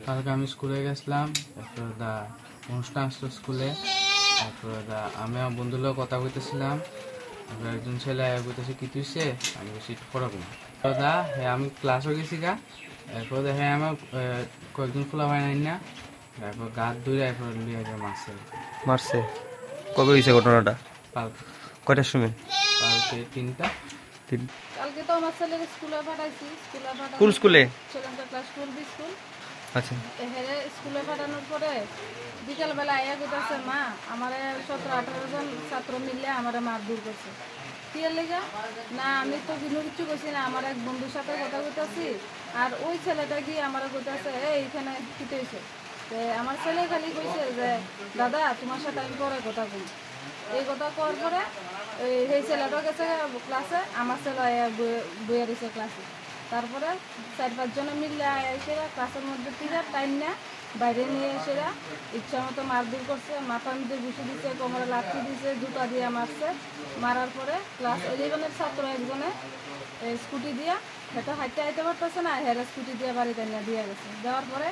কালকে আমি স্কুলে গেছিলাম, তারপরে অনুষ্ঠান আসলো স্কুলে। তারপরে আমি আমার বন্ধুর লোক কথা কইতেছিলাম। তারপরে একজন ছেলে কইতেছে কি তুইছে, আমি বলছি একটু পড়াবো না। হ্যাঁ আমি ক্লাসও গেছি গা। এরপর দেখে আমার কয়েকজন খোলা হয় নাই না, তারপর গাছ ধরে এরপর নিয়ে মারছে। মারছে? কবে হয়েছে ঘটনাটা? কালকে। কয়টার সময়? কালকে 3টা। কালকে তো আমার ছেলেকে স্কুলে পাঠাইছি। কোন স্কুলে? Sri Lanka class 12 school. আচ্ছা। হেরে স্কুলে পাঠানোর পরে বিকালবেলা আয়া কইতাছে, মা আমার 17-18 জন ছাত্র মিললে আমার মারধর করছে। কি লেগা? না আমি তো কোনো কিছু কইছি না, আমার এক বন্ধুর সাথে কথা কইতাছি, আর ওই ছেলেটা গিয়ে আমার কইতাছে এইখানে কি হয়েছে। আমার ছেলে খালি কইছে যে দাদা তোমার সাথে আমি পরে কথা কই। এই কথা করার পরে সেই ছেলেটা গেছে ক্লাসে, আমার ছেলে বইয়া দিছে ক্লাসে। তারপরে 4-5 জনে মিললে এসে ক্লাসের মধ্যে থেকে টাইম না বাইরে নিয়ে এসে ইচ্ছা মতো মারধর করছে, মাথার মধ্যে ঘুষে দিচ্ছে, কোমরে লাঠি দিচ্ছে, জুতা দিয়ে মারছে। মারার পরে ক্লাস 11-এর ছাত্র একজনে স্কুটি দিয়া, সেটা হাঁটতে আইতে পারতেছে না, হেরা স্কুটি দিয়ে বাড়িতে নিয়ে দিয়ে গেছে। দেওয়ার পরে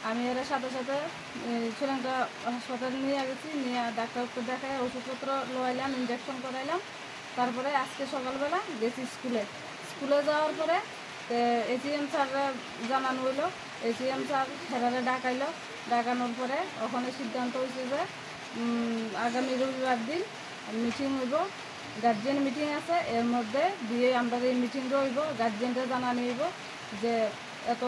আমি এর সাথে সাথে শ্রীলঙ্কা হাসপাতালে নিয়ে গেছি, নিয়ে ডাক্তারকে দেখায় ওষুধপত্র লোয়াইলাম, ইঞ্জেকশন করাইলাম। তারপরে আজকে সকালবেলা গেছি স্কুলে যাওয়ার পরে এসিএম স্যাররা জানানো হইলো। এসিএম স্যার হেরারে ডাকানোর পরে ওখানে সিদ্ধান্ত হয়েছে যে আগামী রবিবার দিন মিটিং হইব, গার্জিয়ান মিটিং আছে, এর মধ্যে দিয়ে আমরা এই মিটিংটা হইব, গার্জিয়ানরা জানানো হইব যে এত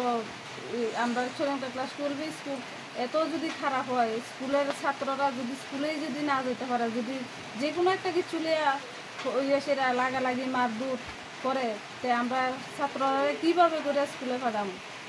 আমরা শ্রীলঙ্কা ক্লাস 12 স্কুল এত যদি খারাপ হয়, স্কুলের ছাত্ররা যদি স্কুলেই যদি না যেতে পারে, যদি যে কোনো একটা কিছু সেটা লাগালাগি মারধর করে, আমরা ছাত্ররা কীভাবে করে স্কুলে পাঠাবো।